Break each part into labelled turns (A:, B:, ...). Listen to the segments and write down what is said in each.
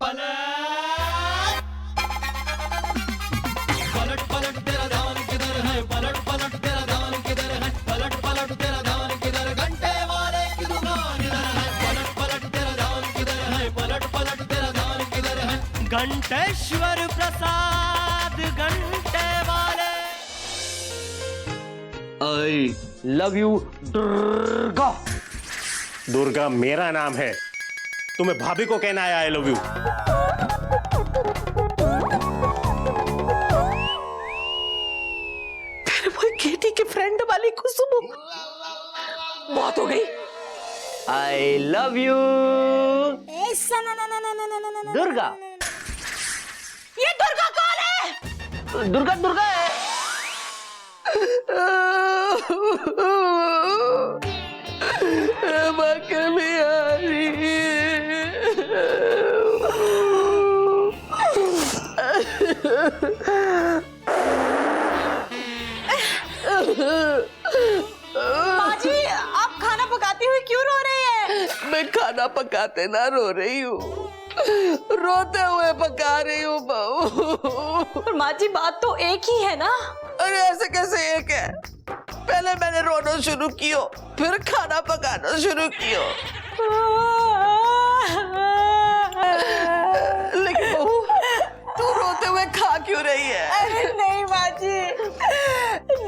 A: पलट पलट तेरा ध्यान किधर है, पलट पलट तेरा ध्यान किधर है, पलट पलट तेरा ध्यान किधर, घंटे वाले की दुकान इधर है, पलट पलट तेरा ध्यान किधर है, पलट पलट तेरा ध्यान किधर है।
B: घंटेश्वर प्रसाद घंटे वाले।
C: I love you Durga.
D: Durga मेरा नाम है, तुम्हें भाभी को कहना है आई लव यू।
E: फिर वो केटी के फ्रेंड वाली खुशबू बहुत हो गई।
C: I love you Durga.
E: ये दुर्गा कौन है?
C: दुर्गा दुर्गा है।
E: कभी आ रही
F: माजी, आप खाना पकाती हुई क्यों रो रही है?
E: मैं खाना पकाते ना रो रही हूँ, रोते हुए पका रही हूँ बहू।
F: पर माजी बात तो एक ही है ना।
E: अरे ऐसे कैसे एक है? पहले मैंने रोना शुरू किया, फिर खाना पकाना शुरू किया। लेकिन बहू तू रोते हुए खा क्यों रही है?
F: अरे नहीं माजी,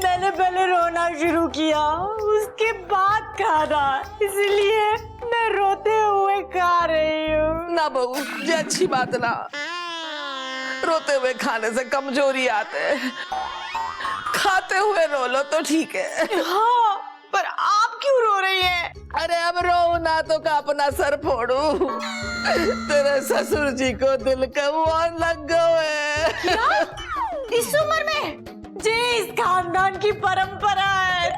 F: मैंने पहले रोना शुरू किया, उसके बाद खाना, इसलिए मैं रोते हुए खा रही हूँ।
E: ना बहू, ये अच्छी बात ना। रोते हुए खाने से कमजोरी आते है, खाते हुए रो लो तो ठीक है।
F: हाँ, पर आप क्यों रो रही हैं?
E: अरे अब रो ना तो का अपना सर फोड़ू। तेरे ससुर जी को दिल का वो लग गए।
F: क्या? इस उम्र में? जी, इस खानदान की परंपरा है,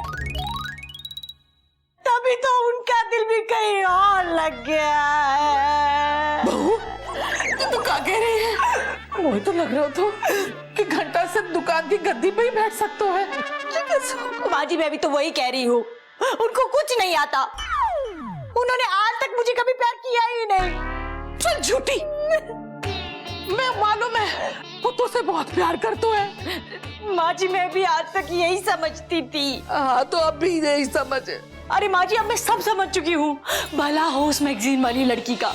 F: तभी तो उनका दिल भी कहीं और लग गया है।
E: बहू, तू क्या कह रही है? मुझे तो लग रहा था कि घंटा सिर्फ दुकान की गद्दी पे ही बैठ सकता है।
F: माजी, मैं भी तो वही कह रही हूँ, उनको कुछ नहीं आता, उन्होंने आज तक मुझे कभी प्यार किया ही नहीं।
E: चल झूठी, मैं मालूम है वो तुझसे बहुत प्यार करता है।
F: माजी, मैं भी आज तक यही समझती थी।
E: हाँ तो अब भी यही समझ।
F: अरे माजी, अब मैं सब समझ चुकी हूँ। भला हो उस मैगजीन वाली लड़की का,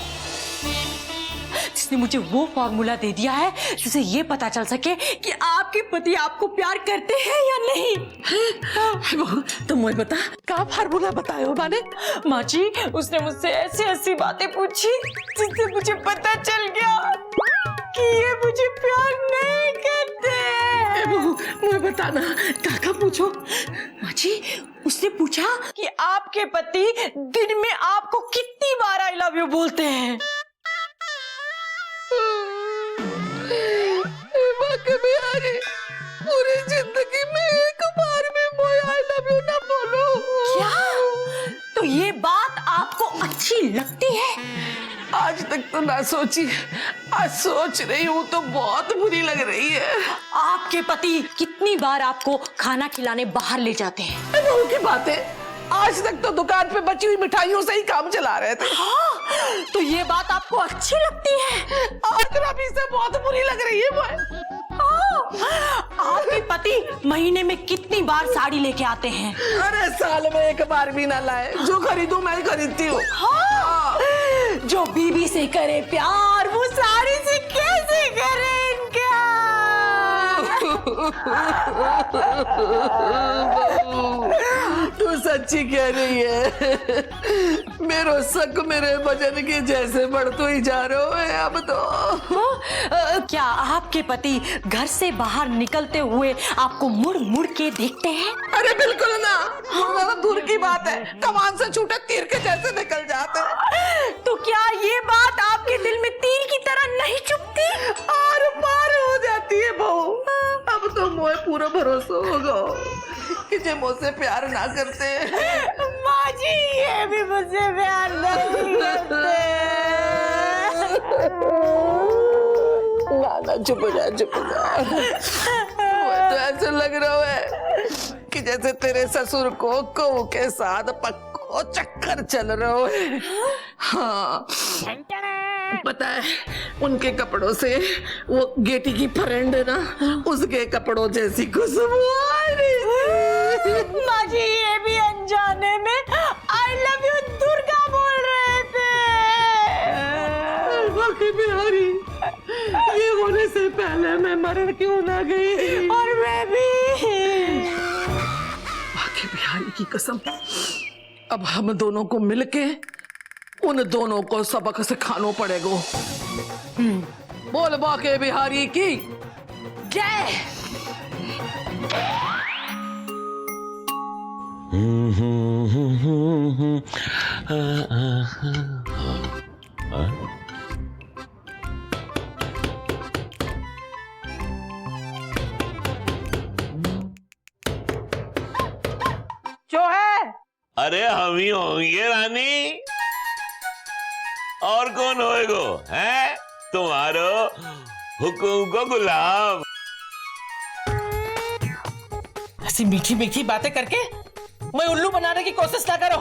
F: जिसने मुझे वो फॉर्मूला दे दिया है जिससे ये पता चल सके कि आपके पति आपको प्यार करते हैं या नहीं।
E: तो मुझे बता, क्या फार्मूला बताया माने?
F: माँ जी, उसने मुझसे ऐसी ऐसी बातें पूछी जिससे मुझे पता चल गया कि ये मुझे प्यार नहीं करते।
E: मुझे बताना, काका पूछो।
F: माँ जी, उसने पूछा कि आपके पति दिन में आपको कितनी बार आई लव यू बोलते हैं।
E: पूरी जिंदगी में एक बार में मैं आई लव यू ना बोलूं।
F: क्या? तो ये बात आपको अच्छी लगती है?
E: आज तक तो ना सोची, आज सोच रही हूँ तो बहुत बुरी लग रही है।
F: आपके पति कितनी बार आपको खाना खिलाने बाहर ले जाते हैं?
E: बहू की बातें, आज तक तो दुकान पे बची हुई मिठाइयों से ही काम चला रहे थे।
F: हाँ, तो ये बात आपको अच्छी लगती है?
E: आज अभी से बहुत बुरी लग रही है मुझे।
F: आपके पति महीने में कितनी बार साड़ी लेके आते हैं?
E: अरे साल में एक बार भी ना लाए, जो खरीदूं मैं खरीदती हूँ।
F: हाँ, जो बीबी से करे प्यार वो साड़ी से कैसे करे इनका?
E: तू सच्ची कह रही है। मेरो शक मेरे वजन के जैसे बढ़तो ही जा रहा है अब तो।
F: क्या आपके पति घर से बाहर निकलते हुए आपको मुड़ मुड़ के देखते हैं?
E: अरे बिल्कुल ना, हाँ, दूर की बात है, कमान से छूटे तीर के जैसे निकल जाते हैं।
F: तो क्या ये बात आपके दिल में तीर की तरह नहीं चुभती?
E: आर पार हो जाती है बहू। अब तो मुझे पूरा भरोसा होगा कि जे मुझसे प्यार ना करते।
F: माँ जी, ये भी मुझसे प्यार नहीं करते।
E: ना चुप जा, चुप जा। मुझे तो ऐसा लग रहा है कि जैसे तेरे ससुर को कऊ के साथ पक्को चक्कर चल रहा है। हाँ पता है उनके कपड़ों से वो गेटी की फ्रेंड है ना, उसके कपड़ों जैसी खुशबू आ रही थी।
F: माँ जी ये भी अनजाने में आई लव यू दुर्गा बोल रहे थे।
E: बाकी बिहारी, ये होने से पहले मैं मरण क्यों ना गई?
F: और मैं भी।
E: बाकी बिहारी की कसम, अब हम दोनों को मिलके उन दोनों को सबक सिखाना पड़ेगा। बोल बाके बिहारी की
F: जय।
E: जो है
G: अरे हम ही होंगे रानी, और कौन होएगो है तुम्हारो हुकुम को गुलाम।
E: ऐसी मीठी मीठी बातें करके मैं उल्लू बनाने की कोशिश ना करो।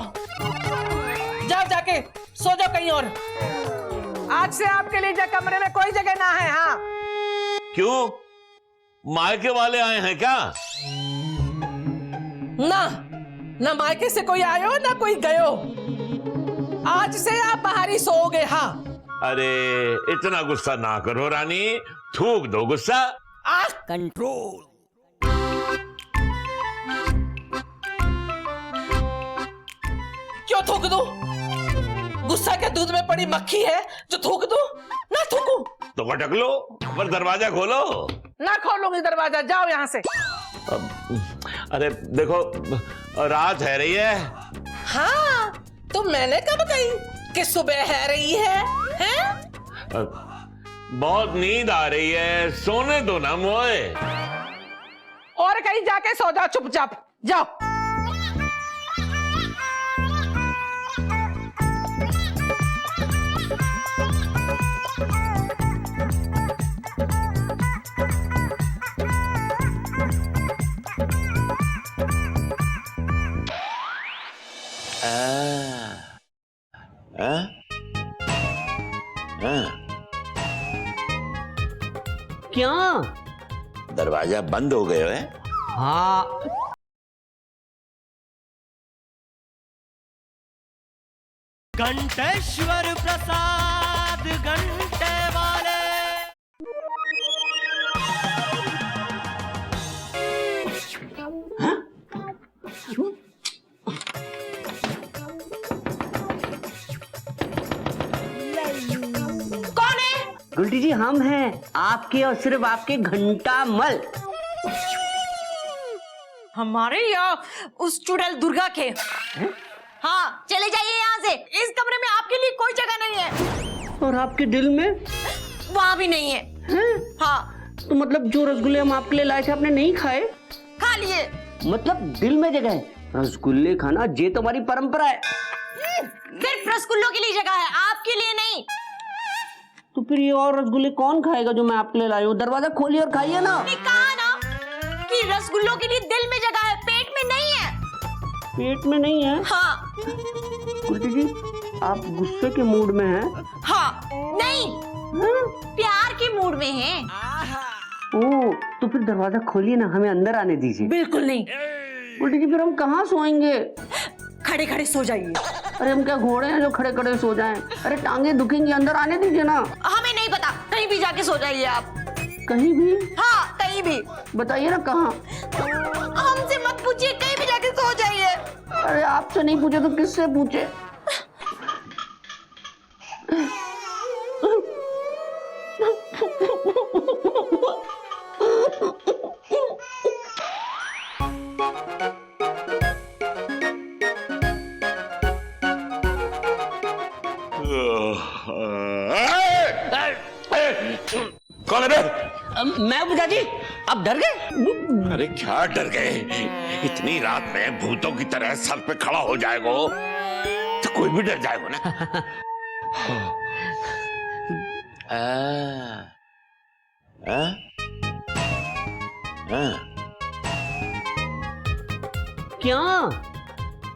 E: जाओ जाके सो जाओ कहीं और। आज से आपके लिए कमरे में कोई जगह ना है। हाँ
G: क्यों, मायके वाले आए हैं क्या?
E: ना मायके से कोई आयो ना कोई गयो। आज से आप बाहर ही सोओगे। हाँ
G: अरे इतना गुस्सा ना करो रानी, थूक दो गुस्सा।
B: कंट्रोल।
E: क्यों थूक दूं? गुस्सा के दूध में पड़ी मक्खी है जो थूक दूं? ना थूकूं
G: तो खटक लो, पर दरवाजा खोलो।
E: ना खोलूंगी दरवाजा, जाओ यहाँ से।
G: अरे देखो रात है रही है।
E: हाँ तो मैंने कब कही कि सुबह है रही है?
G: बहुत नींद आ रही है, सोने दो ना मोए।
E: और कहीं जाके सो जाओ चुपचाप, जाओ।
C: क्या?
G: दरवाजा बंद हो गए है?
C: हाँ।
B: घंटेश्वर प्रसाद घंटे वाले।
F: कौन है?
C: गुलटी जी हम हैं, आपके और सिर्फ आपके घंटा मल।
F: हमारे या उस चुड़ैल दुर्गा के? हाँ चले जाइए यहाँ से। इस कमरे में आपके लिए कोई जगह नहीं है।
C: और आपके दिल में?
F: वहाँ भी नहीं है। हाँ
C: तो मतलब जो रसगुल्ले हम आपके लिए लाए थे आपने नहीं खाए?
F: खा लिए।
C: मतलब दिल में जगह है? रसगुल्ले खाना ये तो हमारी परंपरा है।
F: सिर्फ रसगुल्लों के लिए जगह है, आपके लिए नहीं।
C: तो फिर ये और रसगुल्ले कौन खाएगा जो मैं आपके लिए लाई हूँ? दरवाजा खोलिए और खाइए ना।
F: मैंने कहा ना कि रसगुल्लों के लिए दिल में जगह है, पेट में नहीं है।
C: पेट में नहीं है?
F: हाँ।
C: गुलटी जी आप गुस्से के मूड में हैं?
F: हाँ नहीं, प्यार के मूड में है।
C: ओह तो फिर दरवाजा खोलिए ना, हमें अंदर आने दीजिए।
F: बिल्कुल नहीं।
C: गुलटी जी फिर हम कहाँ सोएंगे?
F: खड़े खड़े सो जाइए।
C: अरे हम क्या घोड़े हैं जो खड़े खड़े सो जाएं? अरे टांगे दुखेंगी, अंदर आने दीजिए ना।
F: हमें नहीं पता, कहीं भी जाके सो जाइए आप।
C: कहीं भी?
F: हाँ कहीं भी।
C: बताइए ना कहाँ।
F: हमसे मत पूछिए, कहीं भी जाके सो जाइए।
C: अरे आपसे नहीं पूछे तो किससे पूछे?
G: कौन है बे?
C: मैं बुझा जी, आप डर गए?
G: अरे क्या डर गए? इतनी रात में भूतों की तरह सर पे खड़ा हो जाएगा तो कोई भी डर जाएगा ना।
C: क्या?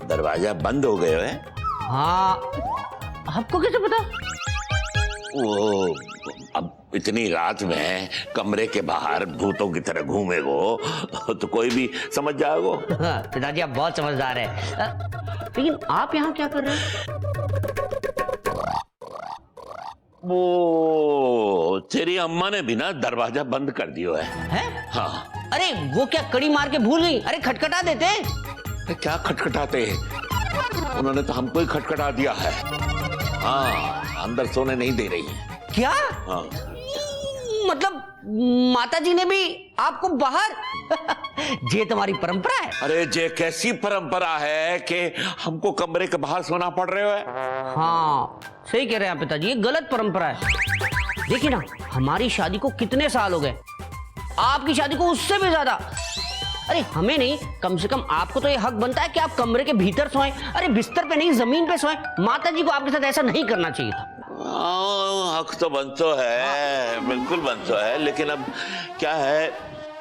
G: दरवाजा बंद हो गए है?
C: हाँ। आपको कैसे पता?
G: वो अब इतनी रात में कमरे के बाहर भूतों की तरह घूमेगो तो कोई भी समझ जाएगो।
C: हाँ, पिताजी आप बहुत समझदार हैं। लेकिन आप यहाँ क्या कर रहे हैं?
G: वो तेरी अम्मा ने भी ना दरवाजा बंद कर दियो है। हाँ।
C: अरे वो क्या कड़ी मार के भूल गई? अरे खटखटा देते।
G: क्या खटखटाते हैं? उन्होंने तो हमको ही खटखटा दिया है। हाँ, अंदर सोने नहीं दे रही है।
C: क्या?
G: हाँ।
C: मतलब माता जी ने भी आपको बाहर? ये तुम्हारी परंपरा है?
G: अरे जे कैसी परंपरा है कि हमको कमरे के बाहर सोना पड़ रहे हो?
C: हाँ सही कह रहे हैं पिताजी, ये गलत परंपरा है। देखिए ना, हमारी शादी को कितने साल हो गए, आपकी शादी को उससे भी ज्यादा। अरे हमें नहीं, कम से कम आपको तो ये हक बनता है कि आप कमरे के भीतर सोएं। अरे बिस्तर पे नहीं, जमीन पे सोएं। माता जी को आपके साथ ऐसा नहीं करना चाहिए था।
G: हक तो बनतो है, बिल्कुल बनतो है, लेकिन अब क्या है,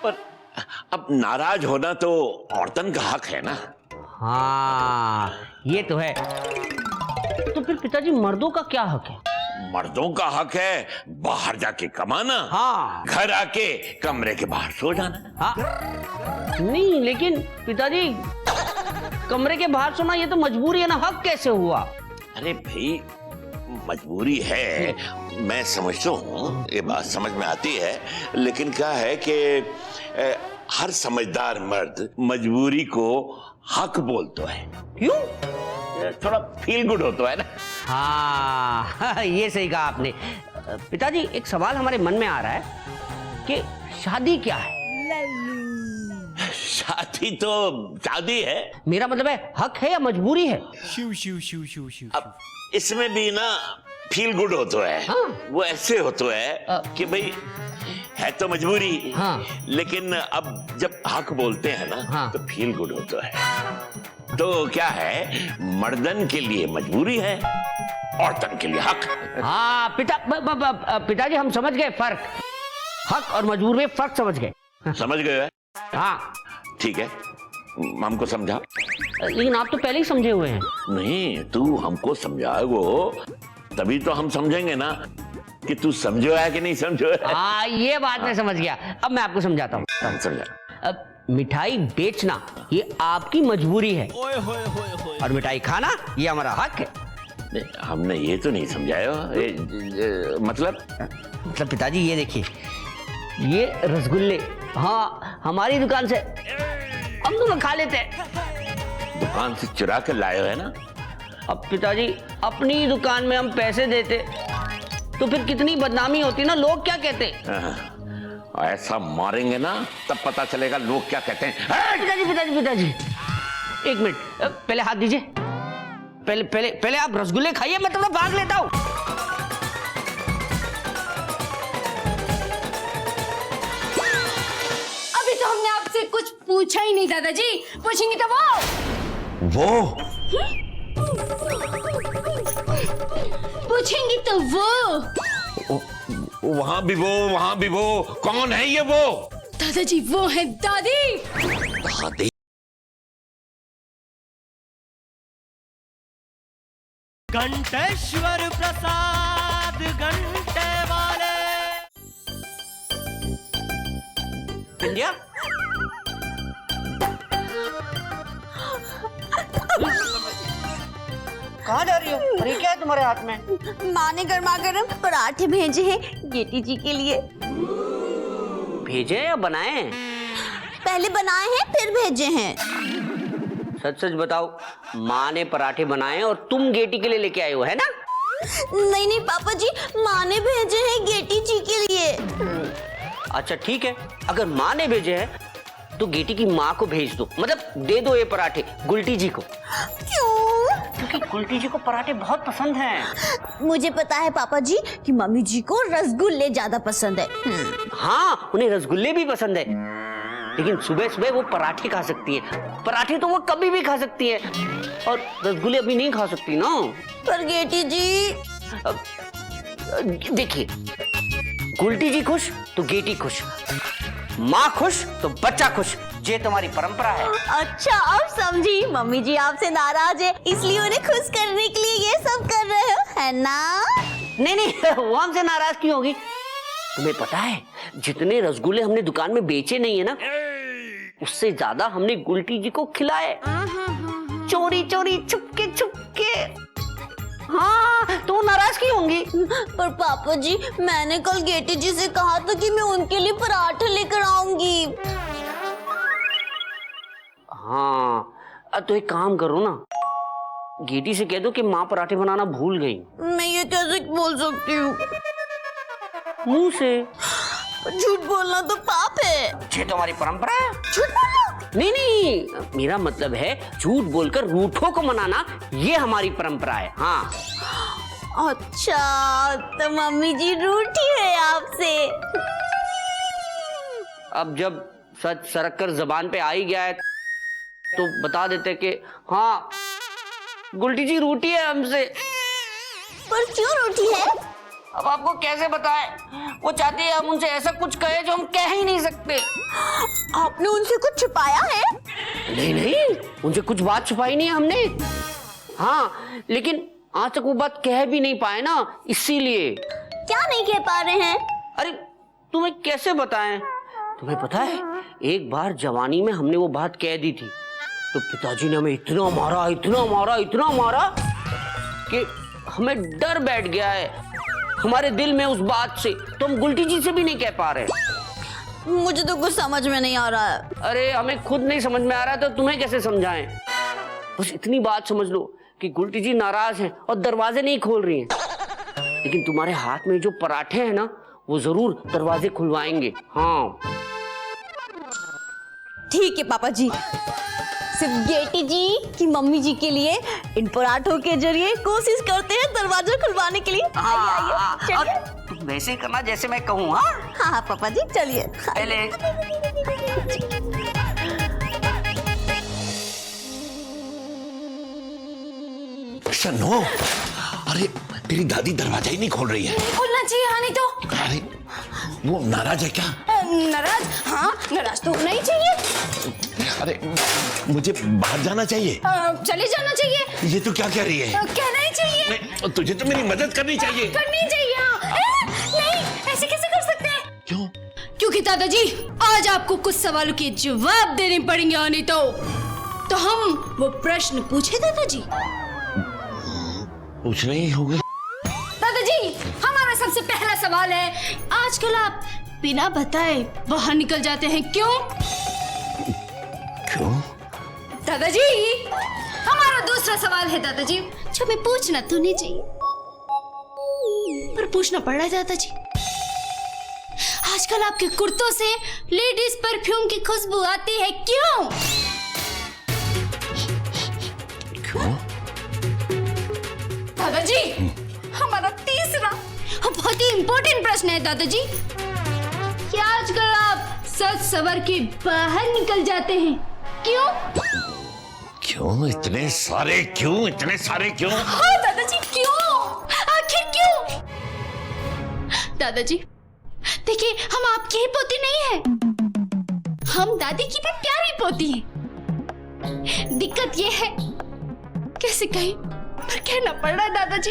G: पर अब नाराज होना तो औरतन का हक है ना।
C: हाँ ये तो है। तो फिर पिताजी मर्दों का क्या हक है?
G: मर्दों का हक है बाहर जाके कमाना।
C: हाँ।
G: घर आके कमरे के बाहर सो जाना।
C: हाँ नहीं, लेकिन पिताजी कमरे के बाहर सोना ये तो मजबूरी है ना, हक कैसे हुआ?
G: अरे भाई मजबूरी है, मैं समझता हूँ, ये बात समझ में आती है, लेकिन क्या है कि हर समझदार मर्द मजबूरी को हक बोलता है।
C: क्यों?
G: थोड़ा फील गुड होता है ना।
C: हाँ ये सही कहा आपने। पिताजी एक सवाल हमारे मन में आ रहा है कि शादी क्या है?
G: शादी तो शादी है।
C: मेरा मतलब है हक है या मजबूरी है?
B: शिव शिव शिव शिव शिव।
G: अब इसमें भी ना फील गुड होता है।
C: हाँ।
G: वो ऐसे होता है कि भाई है तो मजबूरी।
C: हाँ।
G: लेकिन अब जब हक बोलते हैं ना,
C: हाँ।
G: तो फील गुड होता है। तो क्या है, मर्दन के लिए मजबूरी है, औरतन के लिए हक।
C: हाँ पिताजी हम समझ गए फर्क, हक और मजबूर में फर्क समझ गए।
G: समझ गए?
C: हाँ
G: ठीक है, हमको समझा।
C: लेकिन आप तो पहले ही समझे हुए हैं।
G: नहीं, तू हमको समझाएगो तभी तो हम समझेंगे ना कि तू समझो है कि नहीं समझो है।
C: हाँ ये बात मैं समझ गया। अब मैं आपको समझाता हूँ।
G: समझा।
C: अब मिठाई बेचना ये आपकी मजबूरी है, और मिठाई खाना ये हमारा हक है।
G: हमने ये तो नहीं समझाया। मतलब
C: पिताजी ये देखिए, ये रसगुल्ले हाँ हमारी दुकान से हम दोनों खा लेते हैं।
G: दुकान से चुरा के लाए हो है ना?
C: अब पिताजी अपनी दुकान में हम पैसे देते तो फिर कितनी बदनामी होती ना, लोग क्या कहते।
G: ऐसा मारेंगे ना तब पता चलेगा लोग क्या कहते हैं।
C: पिताजी एक मिनट, पहले हाथ दीजिए। पहले आप रसगुल्ले खाइए, मैं थोड़ा भाग लेता हूँ।
H: अभी तो हमने आपसे कुछ पूछा ही नहीं दादाजी, पूछेंगे तो वो पूछेंगी तो वो
G: वहां भी वो कौन है ये वो?
H: दादाजी वो है दादी।
G: दादी?
B: घंटेश्वर प्रसाद घंटे वाले।
C: इंडिया कहाँ जा रही हो? अरे क्या है तुम्हारे हाथ में?
I: माँ ने गर्मा गर्म पराठे भेजे हैं गेटी जी के लिए।
C: भेजे या बनाए?
I: पहले बनाए हैं फिर भेजे हैं।
C: सच सच बताओ, माँ ने पराठे बनाए और तुम गेटी के लिए लेके आए हो, है ना?
I: नहीं नहीं पापा जी, माँ ने भेजे हैं गेटी जी के लिए।
C: अच्छा ठीक है, अगर माँ ने भेजे हैं तो गेटी की माँ को भेज दो, मतलब दे दो ये पराठे गुलटी जी को।
I: क्यों?
C: क्योंकि गुलटी जी को पराठे बहुत पसंद हैं।
I: मुझे पता है पापा जी कि मम्मी जी को रसगुल्ले ज्यादा पसंद है।
C: हाँ उन्हें रसगुल्ले भी पसंद है, लेकिन सुबह सुबह वो पराठे खा सकती है। पराठे तो वो कभी भी खा सकती है, और रसगुल्ले अभी नहीं खा सकती ना।
I: पर गेटी जी
C: देखिए, गुलटी जी खुश तो गेटी खुश, माँ खुश तो बच्चा खुश, ये तुम्हारी परंपरा है।
I: अच्छा अब समझी, मम्मी जी आपसे नाराज है इसलिए उन्हें खुश करने के लिए ये सब कर रहे हो, है ना?
C: नहीं नहीं, वो हमसे नाराज क्यों होगी? तुम्हें पता है जितने रसगुल्ले हमने दुकान में बेचे नहीं है ना, उससे ज्यादा हमने गुलटी जी को खिलाए, चोरी चोरी छुपके छुपके। हाँ, तो वो नाराज क्यों होंगी?
I: पर पापा जी, मैंने कल गेटी जी से कहा था कि मैं उनके लिए पराठे लेकर आऊंगी।
C: हाँ, तो एक काम करो ना, गेटी से कह दो कि माँ पराठे बनाना भूल गई।
I: मैं ये कैसे बोल सकती हूँ?
C: मुंह से।
I: झूठ बोलना तो पाप है।
C: ये तो हमारी परंपरा है।
I: झूठ बोलना?
C: नहीं नहीं, मेरा मतलब है झूठ बोलकर रूठों को मनाना, ये हमारी परंपरा है। हाँ।
I: अच्छा, तो मम्मी जी रूठी है आपसे।
C: अब जब सच सरक कर जबान पे आ ही गया है तो बता देते कि हाँ, गुलटी जी रूठी है हमसे।
I: पर क्यों रूठी है?
C: अब आपको कैसे बताएं? वो चाहती है हम उनसे ऐसा कुछ कहें जो हम कह ही नहीं सकते।
I: आपने उनसे कुछ छुपाया है?
C: नहीं नहीं, उनसे कुछ बात छुपाई नहीं है हमने। हाँ, लेकिन आज तक वो बात कह भी नहीं पाए ना, इसीलिए।
I: क्या नहीं कह पा रहे हैं?
C: अरे तुम्हें कैसे बताएं? तुम्हें पता है एक बार जवानी में हमने वो बात कह दी थी तो पिताजी ने हमें इतना मारा, इतना मारा, इतना मारा कि हमें डर बैठ गया है हमारे दिल में उस बात से, तो हम गुलटी जी से भी नहीं कह पा रहे।
I: मुझे तो कुछ समझ में नहीं आ रहा है।
C: अरे हमें खुद नहीं समझ में आ रहा तो तुम्हें कैसे समझाएं? बस इतनी बात समझ लो कि गुलटी जी नाराज हैं और दरवाजे नहीं खोल रही हैं, लेकिन तुम्हारे हाथ में जो पराठे हैं ना, वो जरूर दरवाजे खुलवाएंगे। हाँ
I: ठीक है पापा जी, सिर्फ गेटी जी की मम्मी जी के लिए इन पराठों के जरिए कोशिश करते हैं दरवाजा खुलवाने के लिए। आइए आइए, चलिए।
C: तुम वैसे करना जैसे मैं कहूँ। हाँ
I: हाँ पापा जी, चलिए।
C: पहले
G: सनो, अरे तेरी दादी दरवाजा ही नहीं खोल रही है।
H: खोलना चाहिए, हाँ नहीं तो।
G: अरे वो नाराज है क्या?
H: नाराज? हाँ, नाराज तो होना ही चाहिए।
G: अरे मुझे बाहर जाना चाहिए।
H: चले जाना चाहिए।
G: ये तो क्या कह रही है?
H: कहना ही चाहिए।
G: नहीं, तुझे तो मेरी मदद करनी चाहिए।
H: करनी चाहिए। नहीं, ऐसे कैसे कर सकते हैं?
G: क्यों?
H: क्योंकि दादाजी आज आपको कुछ सवालों के जवाब देने पड़ेंगे, आने तो हम वो प्रश्न पूछे दादाजी।
G: पूछने ही होंगे।
H: दादाजी, हमारा सबसे पहला सवाल है, आजकल आप बिना बताए बाहर निकल जाते हैं, क्यों?
G: क्यों?
H: दादाजी, हमारा दूसरा सवाल है दादाजी, जो मैं पूछना तो नहीं चाहिए पर पूछना पड़ रहा है दादाजी। आजकल आपके कुर्तों से लेडीज परफ्यूम की खुशबू आती है, क्यों?
G: क्यों?
H: दादाजी, हमारा तीसरा और बहुत ही इंपॉर्टेंट प्रश्न है दादाजी, कि आजकल आप सच सवर के बाहर निकल जाते हैं, क्यों?
G: क्यों? इतने सारे क्यों? इतने सारे क्यों?
H: हाँ दादाजी, क्यों? आखिर क्यों? दादाजी देखिए, हम आपकी ही पोती नहीं है, हम दादी की भी प्यारी पोती हैं। दिक्कत ये है, कैसे कहीं पर कहना पड़ रहा है दादाजी,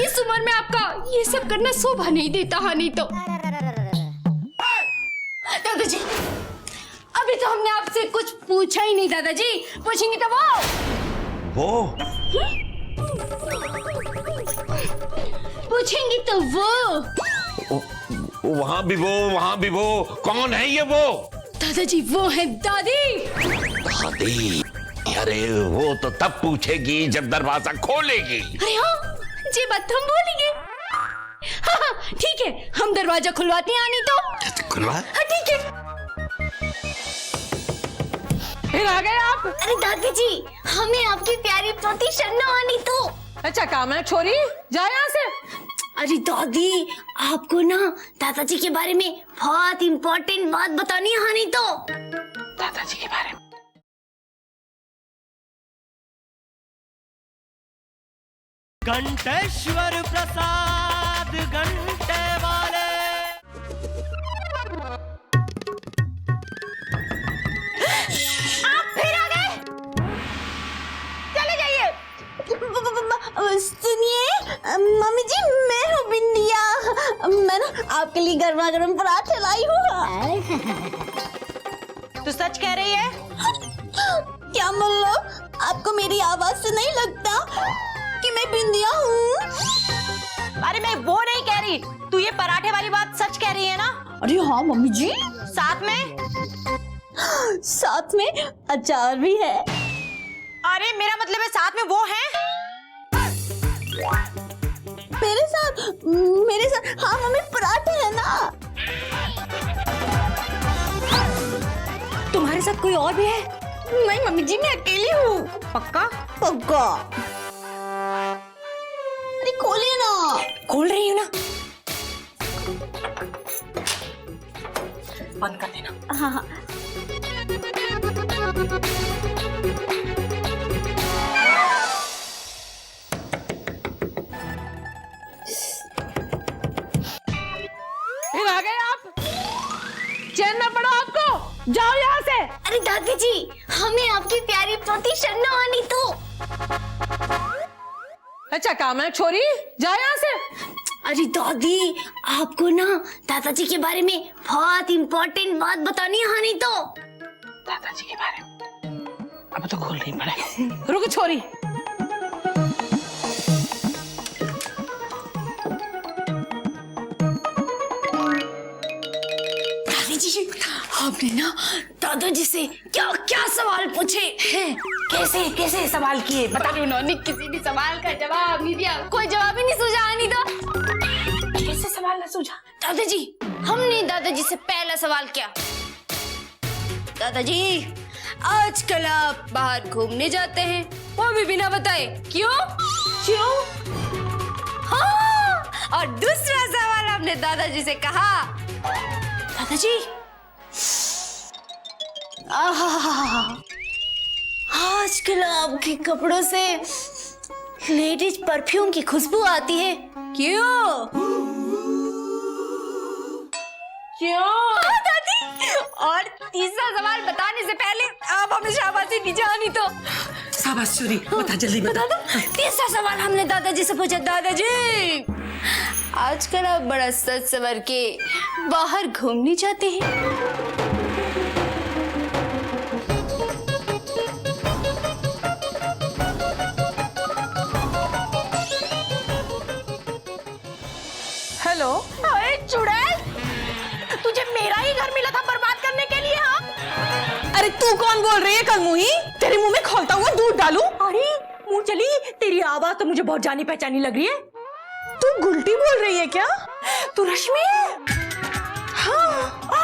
H: इस उम्र में आपका ये सब करना शोभा नहीं देता। हाँ नहीं तो दादाजी, अभी तो हमने आपसे कुछ पूछा ही नहीं दादाजी, पूछेंगे तो वो पूछेंगी तो वो
G: वहाँ भी वो कौन है ये वो?
H: दादाजी वो है दादी।
G: दादी? अरे वो तो तब पूछेगी जब दरवाजा खोलेगी।
H: अरे हाँ, ये बात हम बोलेंगे। हाँ ठीक है, हम दरवाजा खुलवाते हैं, आनी तो
G: खुलवा।
H: हाँ ठीक है।
E: फिर आ गए आप?
I: अरे दादी जी, हमें आपकी प्यारी पोती शन्नो आनी तो।
E: अच्छा काम है, छोरी जा यहाँ से।
I: अरे दादी, आपको ना दादाजी के बारे में बहुत इम्पोर्टेंट बात बतानी है, नहीं तो।
E: दादाजी के बारे में?
B: घंटेश्वर प्रसाद घंटे वाले।
I: आप फिर आ गए? चले जाइए। सुनिए, मम्मी जी मैं हूँ बिंदिया। मैं ना आपके लिए गर्मा गर्म पराठे लाई हूँ।
F: तू सच कह रही है?
I: क्या मतलब आपको मेरी आवाज से नहीं लगता कि मैं बिंदिया हूँ?
F: अरे मैं वो नहीं कह रही, तू ये पराठे वाली बात सच कह रही है ना?
I: अरे हाँ मम्मी जी,
F: साथ में
I: अचार भी है।
F: अरे मेरा मतलब है साथ में वो है।
I: मेरे साथ हाँ मम्मी, पराठे है ना।
F: तुम्हारे साथ कोई और भी है?
I: नहीं मम्मी जी, मैं अकेली हूँ।
F: पक्का?
I: पक्का। अरे खोलिए ना।
F: खोल रही हूँ ना। बंद कर देना।
I: हाँ हाँ।
E: फिर आ गए आप? चैन ना पड़ा आपको? जाओ यहाँ से।
H: अरे दादी जी, हमें आपकी प्यारी पोती शन्नो आनी तो।
E: अच्छा काम है छोरी, जाओ यहाँ से।
H: अरे दादी, आपको ना दादाजी के बारे में बहुत इम्पोर्टेंट बात बतानी है नहीं तो।
E: दादाजी के बारे में अब तो खोल नहीं पड़ेगा। रुक छोरी।
H: दादी जी, आपने ना दादाजी से क्या क्या सवाल पूछे हैं?
E: कैसे कैसे सवाल किए बता।
H: अरे उन्होंने किसी भी सवाल का जवाब नहीं दिया, कोई जवाब ही नहीं सूझा नहीं तो।
E: कैसे सवाल ना सूझा?
H: दादाजी, हमने दादाजी से पहला सवाल किया, दादाजी आजकल आप बाहर घूमने जाते हैं, वो भी बिना बताए, क्यों? हाँ, और दूसरा सवाल हमने दादाजी से कहा, दादाजी आजकल आपके कपड़ों से लेडीज परफ्यूम की खुशबू आती है, क्यों? हाँ, दादी। और तीसरा सवाल बताने से पहले आप हमें शाबाशी दीजिए नहीं तो।
E: शाबाश छोरी, बता जल्दी बता।
H: तीसरा सवाल हमने दादाजी से पूछा, दादाजी आजकल आप बड़ा सज सवर के बाहर घूमने जाते हैं,
E: हेलो।
F: अरे चुड़ैल, तुझे मेरा ही घर मिला था बर्बाद करने के लिए? हाँ?
E: अरे तू कौन बोल रही है कलमुही? तेरे मुंह में खोलता हुआ दूध डालूं?
F: अरे मुंह चली, तेरी आवाज तो मुझे बहुत जानी पहचानी लग रही है।
E: तू गुलटी बोल रही है क्या?
F: तू रश्मि?
E: हाँ।